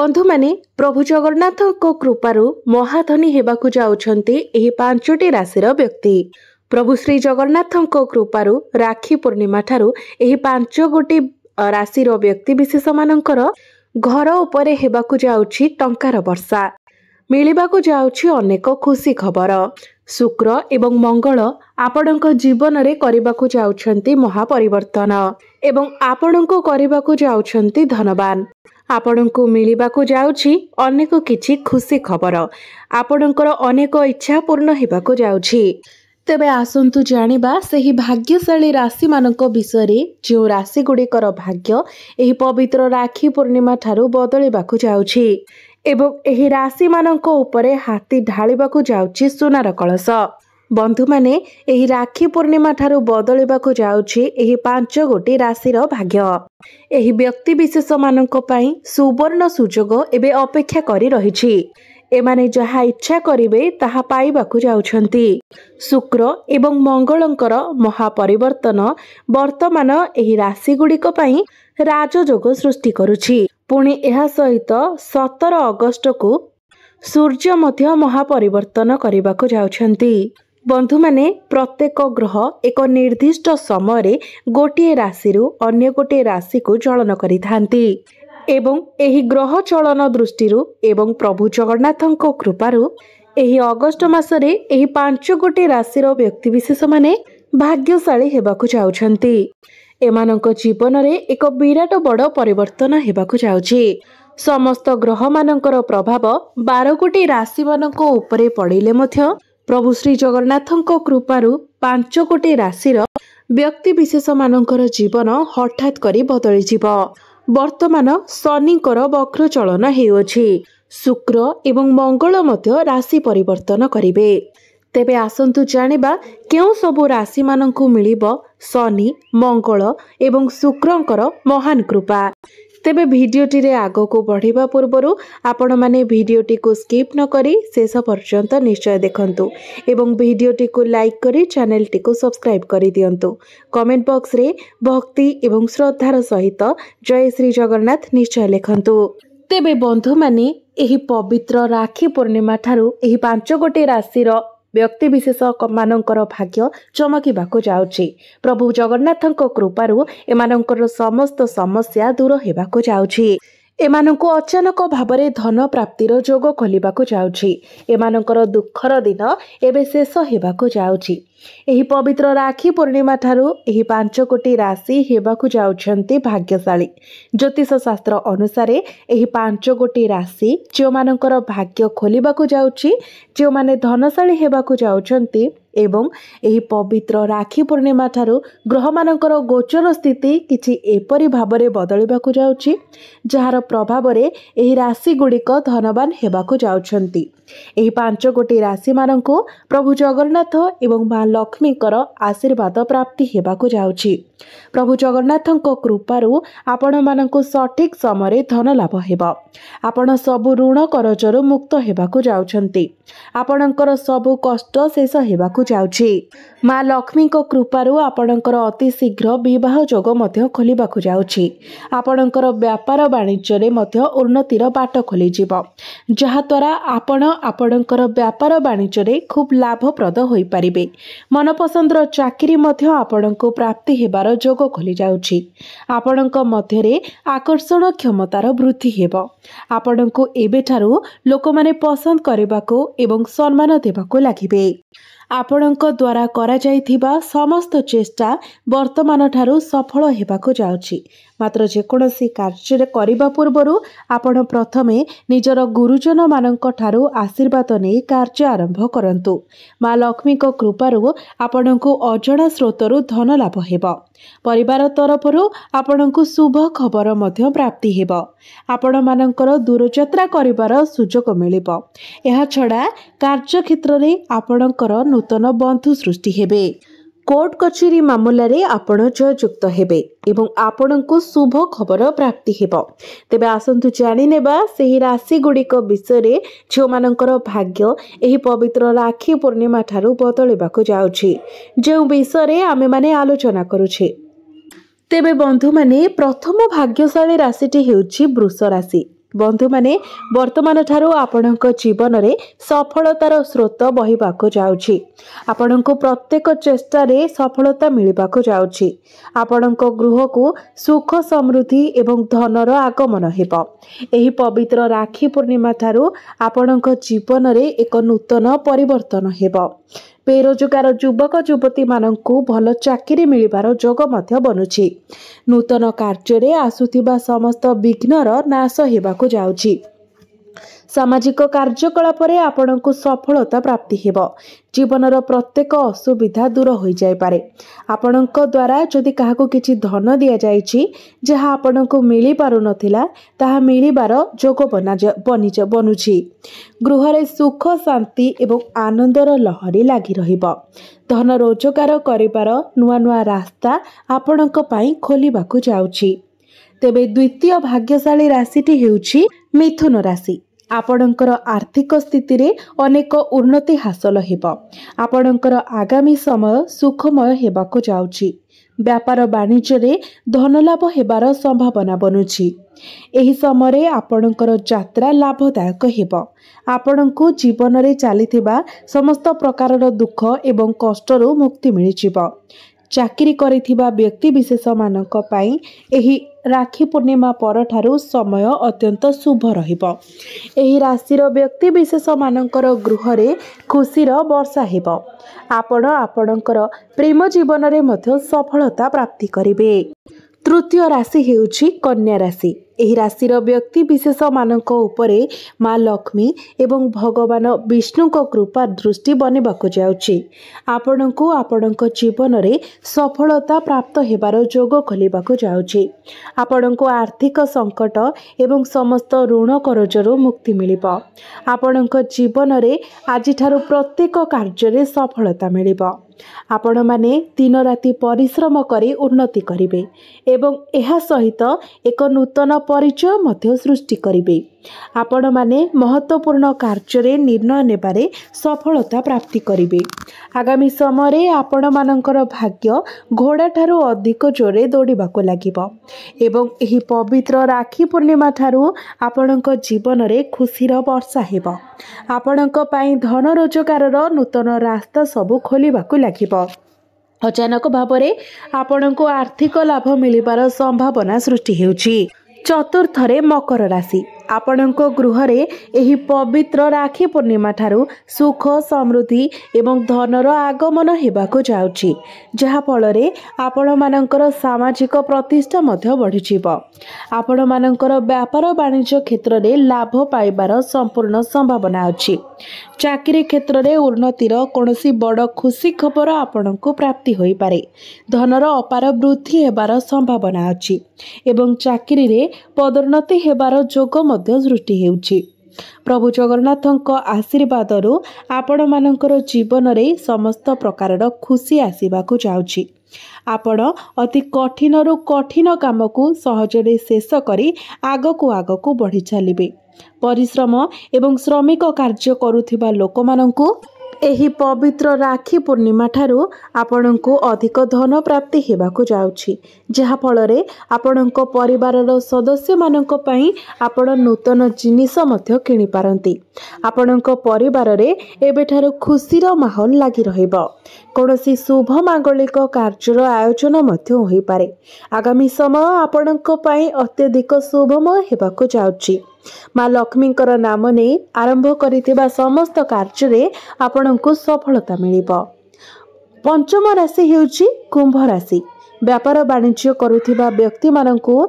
बंधु माने प्रभु जगन्नाथ कृपारू महाधनी हेबाकु जाउछंती एही पांचटी राशिर व्यक्ति। प्रभु श्री जगन्नाथ कृपारू राखी पूर्णिमा ठारू एही पांच गोटी राशिर व्यक्ति विशेष मानकर घर उपरे हेबाकु जाउछि टंकार वर्षा। मिलिबाकु जाउछि अनेक खुशी खबर। शुक्र एवं मंगल आपणक जीवन रे करिबाकु जाउछंती महापरिवर्तन एवं आपणको करिबाकु जाउछंती धनवान। आपणको मिलिबाकु जाउछि अनेक किछि खुशी खबर। आपणकर अनेक इच्छा पूर्ण हेबाकु जाउछि। तेबे आसंतु जानिबा सेही भाग्यशाली राशि मानक विषय जो राशि गुड़िकर भाग्य एही पवित्र राखी पूर्णिमा ठारू बदलिबाकु जाउछि एवं एही राशि मानक उपरे हाथी ढालिबाकु जाउछि सुनार कलश। बंधु माने एही राखी पूर्णिमा ठारू बदलिबाकु जाउछि एही पांच गोटी राशिर भाग्य। एही व्यक्ति विशेष मानक पई सुवर्ण सुजोग एबे अपेक्षा करी रहिछि। एमाने जहा इच्छा करिवे ताहा पाइबाकु जाउछंती। शुक्र एवं मंगलंकर महापरिवर्तन वर्तमान एही राशि गुड़िक पई राजयोग सृष्टि करुछि। पुणी एहा सहित 17 अगस्त को सूर्य मध्य महापरिवर्तन करिबाकु जाउछंती। बंधु माने प्रत्येक ग्रह एक निर्दिष्ट समय गोटे राशि अन्य गोटे राशि को चलन करिथांती एवं एही ग्रह चलन दृष्टि एवं प्रभु जगन्नाथଙ୍କ कृपारू एही अगस्त मासरे एही पांच गोटे राशिर व्यक्ति विशेष माने भाग्यशाली हेबाकु जाउछंती। एमानଙ୍କ जीवन रे एक विराट बड़ परिवर्तन हेबाकु जाउछि। समस्त ग्रह मानकर प्रभाव 12 गोटे राशि मानक उपरे पड़िले मध्य प्रभु श्री जगन्नाथଙ୍କ कृपारू 5 गोटे राशिर व्यक्ति विशेष मानकर जीवन हठात करी बदली जिवो। वर्तमान शनिकर वक्र चलन हेउछि। शुक्र एवं मंगल मध्य राशि परिवर्तन करिवे। तेबे आसंतु जानिबा केउ सबु राशि मानकु मिलिबो शनि मंगल एवं शुक्रंकर महान कृपा। तेबे भिडियोटी रे आगो को बढ़िबा पूर्वरु आपण माने भिडियोटी को स्किप न करी शेष पर्यंत निश्चय देखंतु एवं भिडियोटी को लाइक करी चैनल टी को सब्सक्राइब करी दियंतु। कमेंट बॉक्स रे भक्ति एवं श्रद्धार सहित जय श्री जगन्नाथ निश्चय लिखंतु। तेबे बंधु माने एही पवित्र राखी पूर्णिमा ठारू एही पांच गोटे राशिर व्यक्ति विशेष मानकर भाग्य चमकिबाकु जाउछि। प्रभु जगन्नाथଙ୍କ कृपारू एमानଙ୍କର समस्त समस्या दूर हेबाकु जाउछि। एमानଙ୍କୁ अचानक भाବରେ धन प्राप्तिर जोग खोलिबाकु जाउछि। एमानଙ୍କର दुखर दिन एबे शेष हेबाकु जाउछि। एही पवित्र राखी पूर्णिमा ठारू एही 5 कोटी राशि हेबाकु जाउछंती भाग्यशाली। ज्योतिष शास्त्र अनुसार एही 5 कोटी राशि जो मानकर भाग्य खोलिबाकु जाउछि, जो माने धनशाली हेबाकु जाउछंती एवं एही पवित्र राखी पूर्णिमा ठारू ग्रह मानकर गोचर स्थिति किछि एपरि भाबरे बदलिबाकु जाउछि जहार प्रभाव रे एही राशि गुड़िक धनवान हेबाकु जाउछंती। एही 5 कोटी राशि माननको प्रभु जगन्नाथ एवं मां लक्ष्मीकर आशीर्वाद प्राप्ति हेबाकु जाउछि। प्रभु जगन्नाथଙ୍କ कृपारू आपण माननको सठिक समय धन लाभ हेबो। आपण सबु ऋण करजरु मुक्त हेबाकु जाउछंती। आपणकर सबु कष्ट शेष हेबाकु जाउछि। मां लक्ष्मीको कृपारू आपणकर अति शीघ्र विवाह योग मध्य खोलिबाकु जाउछि। आपणकर व्यापार वाणिज्य रे मध्य उन्नतिर बाट खोली जिवो, जहा द्वारा आपण आपणकर व्यापार वाणिज्य रे खूब लाभप्रद होई परिबे। मनपसंदर चाकरी मध्य आपणको प्राप्ति हेबार जोग खोली जाउछि। आपणक मध्य रे आकर्षण क्षमतार वृद्धि हेबो। आपणको एबेठारू लोकमाने पसंद करिबाको एवं सम्मान देबाको लागिबे। आपणक द्वारा करा जाइथिबा समस्त चेष्टा वर्तमान ठारू सफल हेबाको जाउछि। मात्र जेकोसी कार्य करिबा पूर्वरु आपण प्रथमे निजर गुरुजन मानक ठारू आशीर्वाद नै कार्य आरंभ करंतु। मां लक्ष्मीको कृपारू आपणको अजणा स्रोतरु धन लाभ हेबो। परिवार तरफरु आपणको शुभ खबर मध्य प्राप्ति हेबो। आपण मानकर दूरयात्रा करिवार सुजोग मिलिबो। एहा छडा कार्य क्षेत्र रे आपणकर नूतन बंधु सृष्टि हेबे। कोर्ट कचेरी मामला रे आपण जययुक्त हेबे एवं आपणको शुभ खबर प्राप्ति हेबो। तेबे आसंतु जानि नेबा सेही राशि गुड़िक विषय रे जो मानकर भाग्य एही पवित्र राखी पूर्णिमा ठारू बदलिबाकु जाउछि, जो विषय रे आमे माने आलोचना करूछे। तेबे बंधु माने प्रथम भाग्यशाली राशिटी हेउछि वृष राशि। बंधु माने वर्तमान ठारू आपणक जीवन रे सफलतार स्रोत बहिबाको जाउछि। आपणक प्रत्येक चेष्टा रे सफलता मिलिबाको जाउछि। आपणक गृह को सुख समृद्धि एवं धनर आगमन हेबो। एही पवित्र राखी पूर्णिमा ठारू आपणक जीवन रे एक नूतन परिवर्तन हेबो। बेरोजगार युवक युवती मानंकु भल चाकरी मिलिबार जोग मध्य बनुछि। नूतन कार्य आसुथिबा समस्त विघ्नर नाश हेबाकु जाउछि। सामाजिक कार्यकलाप आपणकु सफलता प्राप्ति हेबो। जीवनर प्रत्येक असुविधा दूर हो जाय पारे। आपणक द्वारा जदि काहाकु किछि धन दिया जायछि जहा आपणकु मिली पारु नथिला ताहा मिलिबार जोग बनुछि। गृह रे सुख शांति एवं आनंदर लहरी लागि रहिबो। धन रोजगार करिबार नुआ नुआ रास्ता आपणक पई खोलिबाकु जाउछि। तेबे द्वितीय भाग्यशाली राशिटी हेउछि मिथुन राशि। आपणकर आर्थिक स्थिति रे अनेक उन्नति हासिल हेबो। आपणकर आगामी समय सुखमय हेबाकु जाउछि। व्यापार वाणिज्य रे धन लाभ हेबार संभावना बनुछि। एही समय रे आपणकर यात्रा लाभदायक हेबो। आपणकु जीवन रे चलीथिबा समस्त प्रकारर दुख एवं कष्टरू मुक्ति मिलिजिबो। चाकरी करिथिबा व्यक्ति विशेष मानक पई एही राखी पूर्णिमा पर ठारू समय अत्यंत शुभ रहिबो। एही राशिर व्यक्ति विशेष मानकर गृह रे खुशीर वर्षा हेबो। आपण आपणकर प्रेम जीवन रे मध्य सफलता प्राप्ति करिवे। तृतीय राशि हेउछि कन्या राशि। एही राशिर व्यक्ति विशेष मानक उपरे माँ लक्ष्मी एवं भगवान विष्णु को कृपा दृष्टि बनिबाकु जाउछि। आपणकु आपणक जीवन रे सफलता प्राप्त हेबार जोग खोलिबाकु जाउछि। आपणकु आर्थिक संकट एवं समस्त ऋण करजरू मुक्ति मिलिबो। आपणक जीवन रे आजिठारु प्रत्येक कार्य रे सफलता मिलिबो। आपण माने दिन राति परिश्रम करी उन्नति करिवे एवं एहा सहित एक नूतन परिचय मध्य सृष्टि करिवे। आपण माने महत्वपूर्ण कार्य रे निर्णय नेबारे सफलता प्राप्ति करिवे। आगामी समय रे आपण मानकर भाग्य घोड़ा ठारू अधिक जोरे दौड़िबाको लागिबो एवं एही पवित्र राखी पूर्णिमा ठारू आपणक जीवन रे खुशीर वर्षा हेबो। आपणक पई धन रोजगारर नूतन रास्ता सबु खोलिबाको लागिबो। अचानक भावरे आपणको आर्थिक लाभ मिलिबार संभावना सृष्टि हेउछि। चतुर्थरे मकर राशि। आपणको गृह रे एही पवित्र राखी पूर्णिमा ठारू सुख समृद्धि एवं धनर आगमन हेबाको जाउछि। जहा फल रे आपण मानकर सामाजिक प्रतिष्ठा मध्य बढ़िजिबो। आपण मानकर व्यापार वाणिज्य क्षेत्र रे लाभ पाइबार संपूर्ण संभावना अछि। चाकरी क्षेत्र रे उन्नतिर कोनोसी बड़ खुशी खबर आपणको प्राप्ति होई पारे। धनर अपार वृद्धि हेबार संभावना अछि एवं चाकरी रे पदोन्नति हेबार जोग सृष्टि हेउछि। प्रभु जगन्नाथଙ୍କ आशीर्वादरू आपण मानकर जीवन रे समस्त प्रकारर खुशी आसीबाकू जाउछि। आपण अति कठिनरू कठिन काम को सहजरे शेष करी आगकू बढ़ी चलिबे। परिश्रम एवं श्रमिक कार्य करुथिबा लोकमानंकु एही पवित्र राखी पूर्णिमा ठारू आपणको अधिक धन प्राप्ति हेबाकू जाउछि। जहा फल रे आपणको परिवारर सदस्य मानक पई आपण नूतन जिनिस मध्य किनि पारंती। आपणको परिवार रे एबेठारु खुशीर माहौल लागि रहिबो। कोनोसी शुभ मांगलिक कार्यर आयोजन मध्य होई पारे। आगामी समय आपणको पई अत्यधिक शुभमय हेबाकू जाउछि। माँ लक्ष्मीकर नाम ने आरंभ करिथिबा समस्त कार्य रे आपणको सफलता मिलिबो। पंचम राशि हेउछि कुंभ राशि। व्यापार वाणिज्य करुथिबा व्यक्ति मानंकु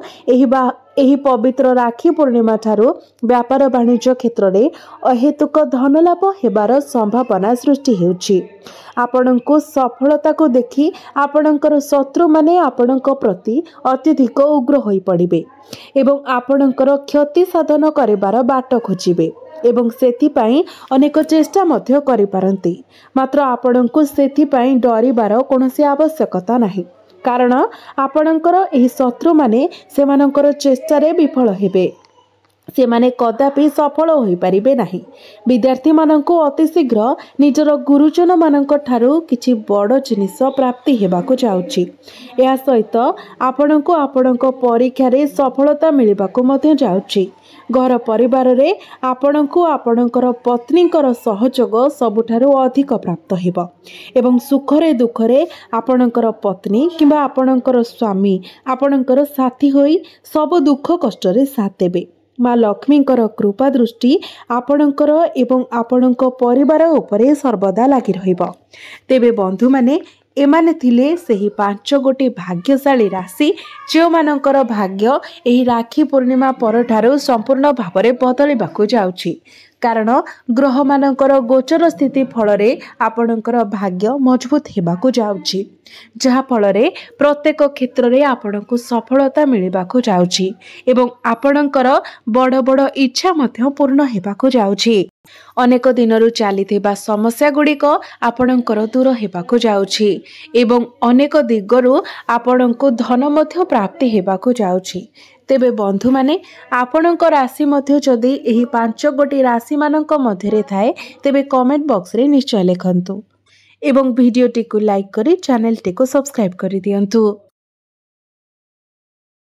एही पवित्र राखी पूर्णिमा ठारू व्यापार वाणिज्य क्षेत्र रे अहेतुक धन लाभ हेबार संभावना सृष्टि हेउछि। आपणको सफलता को देखि आपणकर शत्रु माने आपणक प्रति अत्यधिक उग्र होई पड़िबे एवं आपणकर क्षति साधन करिबार बाट खोजिबे एवं सेथिपाई अनेक चेष्टा मध्य करि पारंती। मात्र आपणको सेथिपाई डरिबार कोनोसी आवश्यकता नाही, कारण आपणकर एही शत्रु माने सेमानकर चेष्टा रे विफल हेबे। से माने कदापि सफल हो पारिबे नाही। विद्यार्थी माननको अति शीघ्र निजर गुरुजन माननको ठारू किछि बड़ जिनिस प्राप्ति हेबाको जाउछि। या सहित आपणको आपणको परीक्षा रे सफलता मिलिबाको मध्ये जाउछि। घर परिवार रे आपणको आपणकर पत्नीकर सहयोग सबुठारू अधिक प्राप्त हेबो एवं सुख रे दुख रे आपणकर पत्नी किंबा आपणकर स्वामी आपणकर साथी होई सब दुख कष्ट रे साथ देबे। माँ लक्ष्मीकर कृपा दृष्टि आपणकर एवं आपणक परिवार उपरे सर्वदा लागि रहिबो। तेबे बंधु माने एमाने थिले सेही 5 गोटी भाग्यशाली राशि जो मानकर भाग्य एही राखी पूर्णिमा परठारू संपूर्ण भावरे बदलिबाकू जाउछि। कारण ग्रह मानकर गोचर स्थिति फलरे आपणकर भाग्य मजबूत हेबाकू जाउछि, जहा फलरे प्रत्येक क्षेत्र रे आपणको सफलता मिलिबाकू जाउछि एवं आपणकर बड़ बड़ इच्छा मध्य पूर्ण हेबाकू जाउछि। अनेक दिनरु चलीथिबा समस्या गुड़िक आपणकर दूर हेबाकू जाउछि एवं अनेक दिगरु आपणको धन मध्य प्राप्ति हेबाकू जाउछि। तेबे बंधु माने आपणक राशि मध्य जदि एही 5 गोटी राशि मानक मध्यरे थाए तेबे कमेंट बॉक्स रे निश्चय लिखंतु एवं वीडियो टी को लाइक करी चैनल टी को सब्सक्राइब करि दियंतु।